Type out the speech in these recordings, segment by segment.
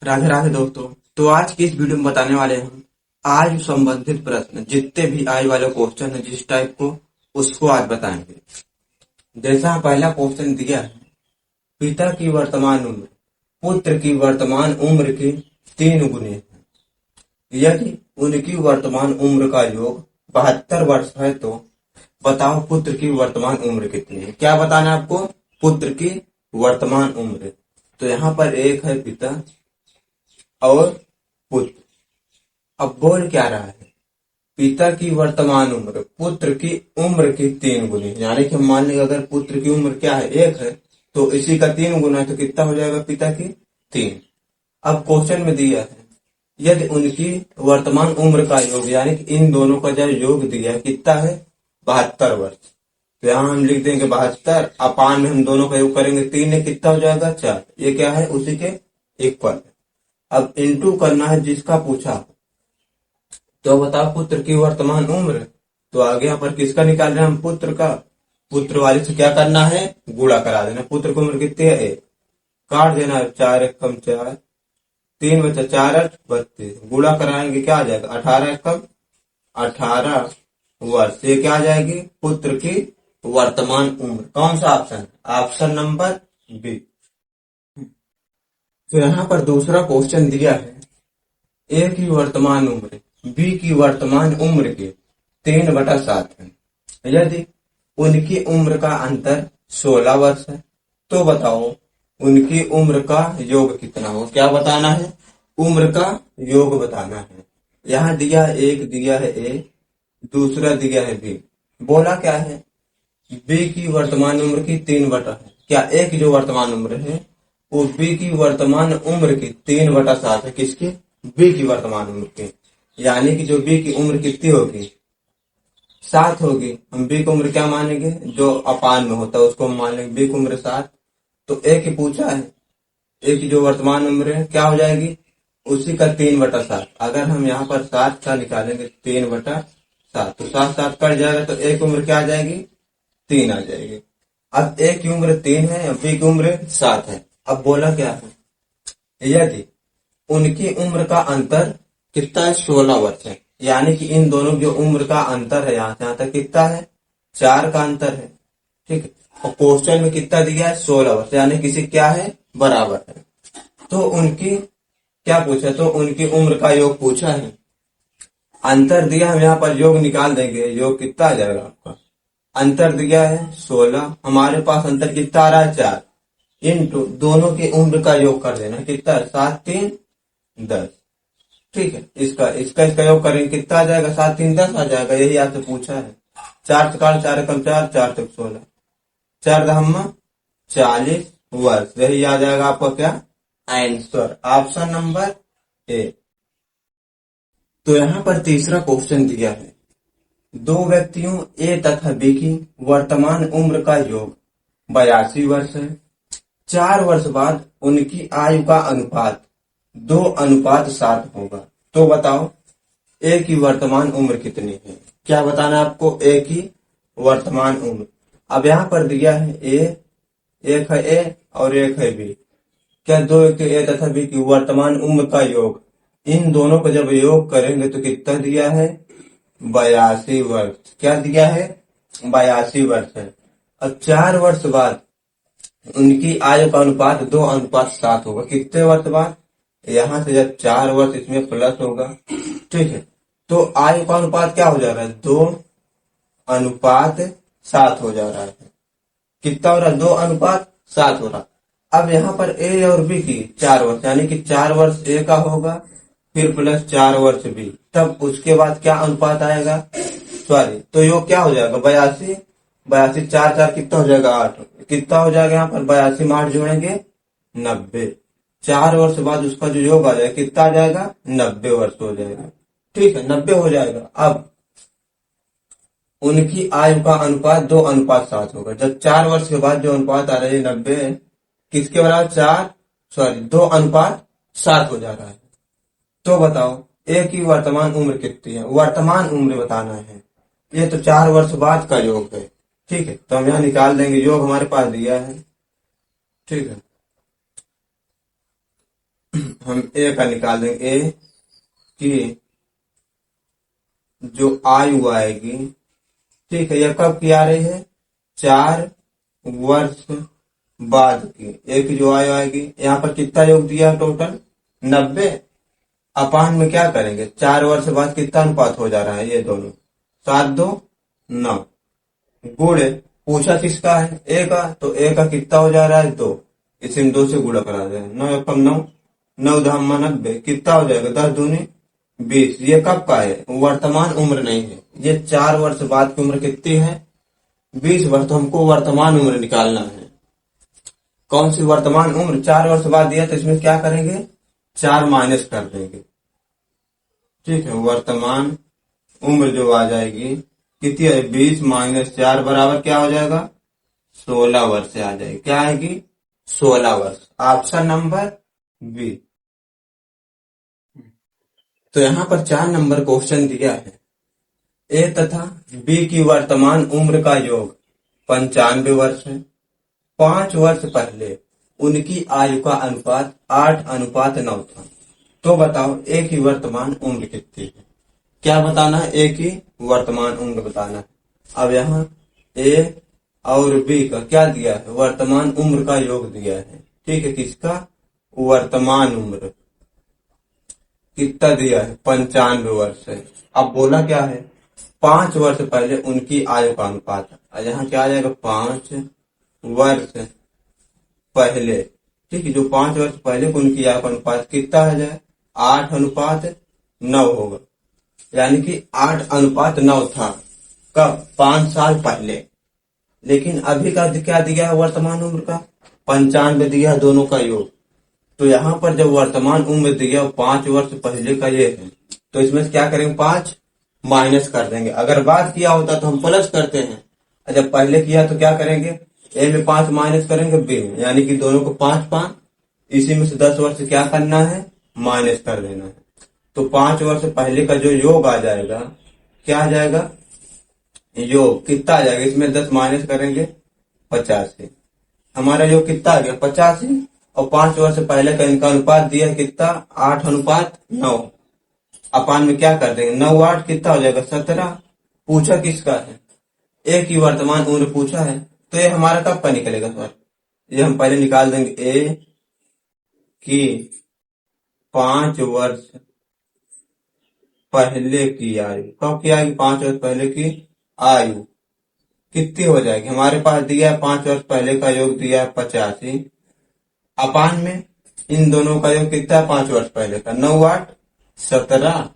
राधे राधे दोस्तों। तो आज की इस वीडियो में बताने वाले हैं हम आयु संबंधित प्रश्न, जितने भी आयु वाले क्वेश्चन है जिस टाइप को, उसको आज बताएंगे। जैसा पहला क्वेश्चन दिया है, पिता की वर्तमान उम्र पुत्र की वर्तमान उम्र के 3 गुने है। यदि उनकी वर्तमान उम्र का योग 72 वर्ष है तो बताओ पुत्र की वर्तमान उम्र कितनी है। क्या बताना है आपको? पुत्र की वर्तमान उम्र। तो यहाँ पर एक है पिता और पुत्र। अब बोल क्या रहा है? पिता की वर्तमान उम्र पुत्र की उम्र की 3 गुनी, यानी कि हम मान लेंगे अगर पुत्र की उम्र क्या है 1 है तो इसी का 3 गुना है तो कितना हो जाएगा? पिता की 3। अब क्वेश्चन में दिया है यदि उनकी वर्तमान उम्र का योग, यानी कि इन दोनों का जो योग दिया है कितना है? 72 वर्ष। तो यहाँ हम लिख देंगे 72 अपान में हम दोनों का योग करेंगे 3 ने कितना हो जाएगा? 4। ये क्या है? उसी के इक्वल। अब इंटू करना है जिसका पूछा। तो बताओ पुत्र की वर्तमान उम्र, तो आगे यहाँ पर किसका निकाल रहे हैं हम? पुत्र का। पुत्र वाले से क्या करना है? गुणा करा देना। पुत्र की उम्र कितनी है? 1। काट देना है 4 1 कम 4, 3 बचा 4 8 32। गुणा कराएंगे क्या आ जाएगा? 18 1 कम 18 वर्ष। ये क्या आ जाएगी? पुत्र की वर्तमान उम्र। कौन सा ऑप्शन? Option number B. तो यहाँ पर दूसरा क्वेश्चन दिया है, ए की वर्तमान उम्र बी की वर्तमान उम्र के 3/7 है। यदि उनकी उम्र का अंतर 16 वर्ष है तो बताओ उनकी उम्र का योग कितना हो। क्या बताना है? उम्र का योग बताना है। यहाँ दिया है, एक दिया है ए, दूसरा दिया है बी। बोला क्या है? बी की वर्तमान उम्र की 3 है। क्या ए की जो वर्तमान उम्र है वो बी की वर्तमान उम्र की 3/7 है। किसकी? बी की वर्तमान उम्र की। यानी कि जो बी की उम्र कितनी होगी? 7 होगी। हम बी की उम्र क्या मानेंगे? जो अपान में होता है उसको हम मान लेंगे बी की उम्र 7। तो ए की पूछा है, ए की जो वर्तमान उम्र है क्या हो जाएगी? उसी का 3/7। अगर हम यहाँ पर 7 का निकालेंगे 3/7 तो 7 7 कट जाएगा तो ए की उम्र क्या आ जाएगी? 3 आ जाएगी। अब ए की उम्र 3 है, बी की उम्र 7 है। अब बोला क्या है? यदि उनकी उम्र का अंतर कितना है? 16 वर्ष है। यानी कि इन दोनों की उम्र का अंतर है यहाँ से यहाँ तक कितना है? 4 का अंतर है। ठीक है। और क्वेश्चन में कितना दिया है? 16 वर्ष, यानी किसी क्या है? बराबर है। तो उनकी क्या पूछा? तो उनकी उम्र का योग पूछा है। अंतर दिया, हम यहाँ पर योग निकाल देंगे। योग कितना आ जाएगा आपका? अंतर दिया है 16, हमारे पास अंतर कितना आ रहा है? 4 इंटू दोनों की उम्र का योग कर देना। कितना? 7 3 10। ठीक है। इसका योग करेंगे कितना आ जाएगा? 7 3 10 आ जाएगा। यही आपसे पूछा है। 4 से काट 4 कम 4 4 तक 16, 4 दहम्मा 40 वर्ष। यही आ जाएगा आपका क्या? आंसर। Option number A. तो यहाँ पर तीसरा क्वेश्चन दिया है, 2 व्यक्तियों ए तथा बी की वर्तमान उम्र का योग 82 वर्ष है। 4 वर्ष बाद उनकी आयु का अनुपात 2:7 होगा। तो बताओ ए की वर्तमान उम्र कितनी है। क्या बताना है आपको? ए की वर्तमान उम्र। अब यहाँ पर दिया है ए, एक है ए और एक है बी। क्या 2 व्यक्ति ए तथा बी की वर्तमान उम्र का योग, इन दोनों को जब योग करेंगे तो कितना दिया है? 82 वर्ष। क्या दिया है? 82 वर्ष है। अब 4 वर्ष बाद उनकी आयु का अनुपात 2:7 होगा। कितने वर्ष बाद? यहाँ से जब 4 वर्ष इसमें प्लस होगा। ठीक है। तो आयु का अनुपात क्या हो जा रहा है? 2:7 हो जा रहा है। कितना हो रहा है? 2:7 हो रहा। अब यहाँ पर ए और बी की 4 वर्ष, यानी कि 4 वर्ष ए का होगा फिर प्लस 4 वर्ष बी, तब उसके बाद क्या अनुपात आएगा? सॉरी, तो योग क्या हो जाएगा? 82 82 4 4 कितना हो जाएगा? 8। कितना हो जाएगा यहाँ पर? 82 में 8 जोड़ेंगे 90। 4 वर्ष बाद उसका जो योग आ जाएगा कितना आ जाएगा? 90 वर्ष हो जाएगा। ठीक है, 90 हो जाएगा। अब उनकी आयु का अनुपात 2:7 होगा। जब 4 वर्ष के बाद जो अनुपात आ रहा है 90 किसके बराबर? 2:7 हो जा रहा है। तो बताओ ए की वर्तमान उम्र कितनी है? वर्तमान उम्र बताना है। ये तो 4 वर्ष बाद का योग है। ठीक है, तो हम यहाँ निकाल देंगे। योग हमारे पास दिया है। ठीक है, हम ए का निकाल देंगे। ए की जो आयु आएगी, ठीक है, यह कब की आ रही है? 4 वर्ष बाद की। एक जो आयु आएगी, यहाँ पर कितना योग दिया टोटल? 90। अपान में क्या करेंगे? 4 वर्ष बाद कितना अनुपात हो जा रहा है? ये दोनों 7 2 9 गुणे पूछा किसका है? ए का, तो ए का कितना हो जा रहा है? 2। इसे हम 2 से गुणा करा दें। 9 एकम 9, 9 धामा 90, कितना हो जाएगा? 10 दूनी 20। ये कब का है? वर्तमान उम्र नहीं है, ये 4 वर्ष बाद की उम्र कितनी है? 20 वर्ष। तो हमको वर्तमान उम्र निकालना है। कौन सी वर्तमान उम्र? 4 वर्ष बाद दिया, तो इसमें क्या करेंगे? 4 माइनस कर देंगे, ठीक है। वर्तमान उम्र जो आ जाएगी कितनी है? 20 माइनस 4 बराबर क्या हो जाएगा? 16 वर्ष से आ जाएगी। क्या आएगी? 16 वर्ष। Option number B. तो यहाँ पर 4 नंबर क्वेश्चन दिया है। ए तथा बी की वर्तमान उम्र का योग 95 वर्ष है। 5 वर्ष पहले उनकी आयु का अनुपात 8:9 था। तो बताओ ए की वर्तमान उम्र कितनी है? क्या बताना है? ए की वर्तमान उम्र बताना है। अब यहाँ ए और बी का क्या दिया है? वर्तमान उम्र का योग दिया है, ठीक है। किसका? वर्तमान उम्र कितना दिया है? 95 वर्ष है। अब बोला क्या है? 5 वर्ष पहले उनकी आयु का अनुपात। यहाँ क्या आ जाएगा? 5 वर्ष पहले, ठीक है। जो 5 वर्ष पहले को उनकी आयु का अनुपात कितना आ जाए? 8:9 होगा। यानी कि 8:9 था कब? 5 साल पहले। लेकिन अभी का क्या दिया है? वर्तमान उम्र का 95 दिया है, दोनों का योग। तो यहाँ पर जब वर्तमान उम्र दिया 5 वर्ष पहले का ये है, तो इसमें से क्या करेंगे? 5 माइनस कर देंगे। अगर बाद किया होता तो हम प्लस करते हैं, जब पहले किया तो क्या करेंगे? ए में 5 माइनस करेंगे बी में, यानी कि दोनों को 5 5, इसी में से 10 वर्ष क्या करना है? माइनस कर देना है। तो 5 वर्ष पहले का जो योग आ जाएगा, क्या आ जाएगा? योग कितना आ जाएगा? इसमें 10 माइनस करेंगे 85। हमारा योग कितना आ गया? 85। और 5 वर्ष पहले का इनका अनुपात दिया है कितना? 8:9। अपान में क्या कर देंगे? 9 8 कितना हो जाएगा? 17। पूछा किसका है? ए की वर्तमान उम्र पूछा है, तो ये हमारा कब का निकलेगा सर? ये हम पहले निकाल देंगे। ए की 5 वर्ष पहले की आयु, कब की आयु? 5 वर्ष पहले की आयु कितनी हो जाएगी? हमारे पास दिया है 5 वर्ष पहले का योग दिया है 85। अपान में इन दोनों का योग कितना है? 5 वर्ष पहले का 9 8 17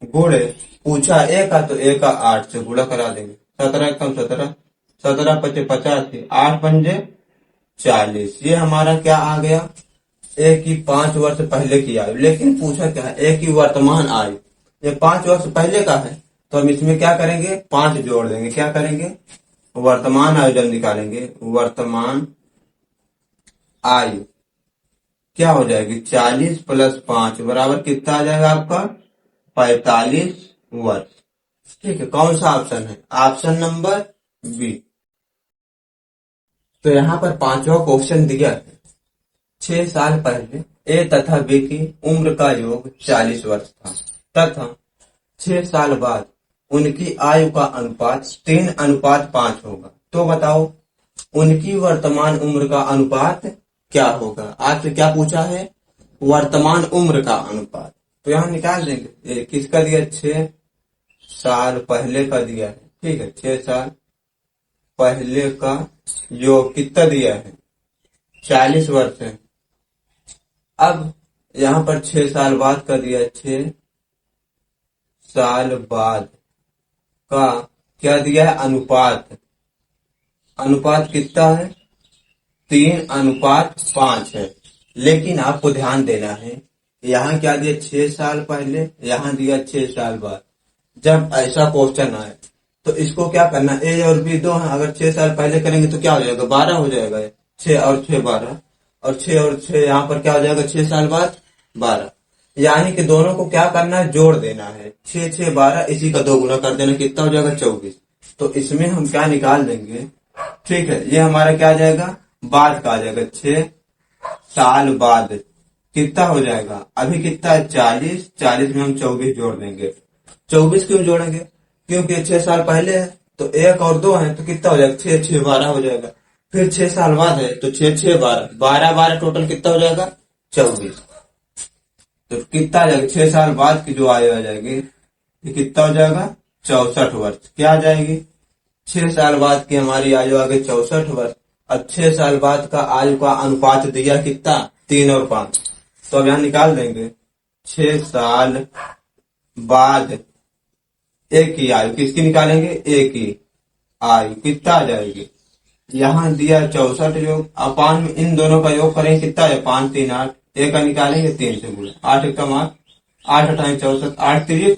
गुणे पूछा ए का, तो ए का 8 से गुणा करा देंगे। 17 कम 17, 17 पचे 85, 8 पंजे 40। ये हमारा क्या आ गया? ए की 5 वर्ष पहले की आयु। लेकिन पूछा क्या है? ए की वर्तमान आयु। ये 5 वर्ष पहले का है, तो हम इसमें क्या करेंगे? 5 जोड़ देंगे। क्या करेंगे? वर्तमान आयु जब निकालेंगे, वर्तमान आयु क्या हो जाएगी? 40 प्लस 5 बराबर कितना आ जाएगा आपका? 45 वर्ष, ठीक है। कौन सा ऑप्शन है? Option number B. तो यहाँ पर 5वां क्वेश्चन दिया है। 6 साल पहले ए तथा बी की उम्र का योग 40 वर्ष था तथा 6 साल बाद उनकी आयु का अनुपात 3:5 होगा। तो बताओ उनकी वर्तमान उम्र का अनुपात क्या होगा? आपसे क्या पूछा है? वर्तमान उम्र का अनुपात। तो यहाँ निकाल देंगे। ये किसका दिया? 6 साल पहले का दिया है, ठीक है। 6 साल पहले का योग कितना दिया है? 40 वर्ष है। अब यहाँ पर 6 साल बाद का दिया है, 6 साल बाद का क्या दिया है? अनुपात। अनुपात कितना है? 3:5 है। लेकिन आपको ध्यान देना है, यहाँ क्या दिया? 6 साल पहले, यहाँ दिया 6 साल बाद। जब ऐसा क्वेश्चन आए तो इसको क्या करना? ए और बी दो हैं, अगर 6 साल पहले करेंगे तो क्या हो जाएगा? 12 हो जाएगा। 6 और 6 12, और 6 और 6 यहाँ पर क्या हो जाएगा? 6 साल बाद 12। यानी कि दोनों को क्या करना है? जोड़ देना है। 6 6 12, इसी का 2 गुना कर देना, कितना हो जाएगा? 24। तो इसमें हम क्या निकाल देंगे? ठीक है, ये हमारा क्या आ जाएगा? बाद का आ जाएगा। 6 साल बाद कितना हो जाएगा, अभी कितना है 40, 40 में हम 24 जोड़ देंगे। 24 क्यों जोड़ेंगे, क्योंकि 6 साल पहले है तो 1 और 2 है तो कितना हो जाएगा 6, 6 12 हो जाएगा। फिर 6 साल बाद है तो 6, 6 12, 12 12 टोटल कितना हो जाएगा 24। तो कितना आ जाएगा 6 साल बाद की जो आयु आ जाएगी ये कितना हो जाएगा 64 वर्ष। क्या आ जाएगी, 6 साल बाद की हमारी आयु आ गई 64 वर्ष। अब 6 साल बाद का आयु का अनुपात दिया कितना 3 और 5, तो अब यहाँ निकाल देंगे 6 साल बाद एक की आयु, किसकी निकालेंगे एक की आयु कितना आ जाएगी, यहाँ दिया 64 योग अपान में इन दोनों का योग करेंगे कितना है 5 3 8, एक का निकालेंगे 3 से गुणा 8 एक का मान 8 8 64, 8 3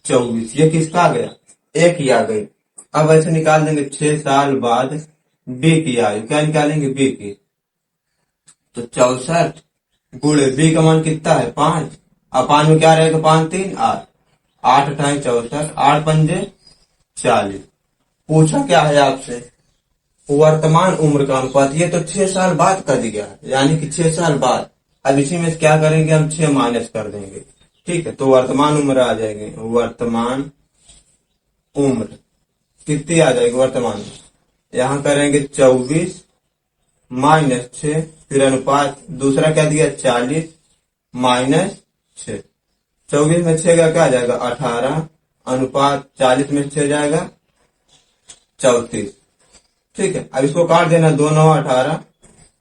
24, ये किसका आ गया एक ही आ गई। अब ऐसे निकाल देंगे 6 साल बाद बी की आयु, क्या निकालेंगे बी की, तो 64 गुणे बी का मान कितना है 5, अपान में क्या रहेगा 5 3 8, 8 8 64, 8 पंजे 40। पूछा क्या है आपसे वर्तमान उम्र का अनुपात, ये तो 6 साल बाद का दिया यानी कि 6 साल बाद। अब इसी में क्या करेंगे हम 6 माइनस कर देंगे, ठीक है, तो वर्तमान उम्र आ जाएगी, वर्तमान उम्र कितनी आ जाएगी वर्तमान, यहाँ करेंगे 24 माइनस 6, फिर अनुपात दूसरा क्या दिया 40 माइनस 6, 24 में 6 का क्या आ जाएगा 18, अनुपात 40 में 6 जाएगा 34, ठीक है। अब इसको काट देना 2 9 18,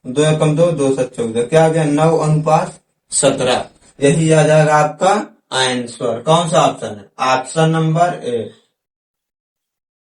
2 एकम 2, 2 7 14, क्या आ गया 9 अनुपात 17। यही आ जाएगा आपका आंसर। कौन सा ऑप्शन है, ऑप्शन नंबर ए।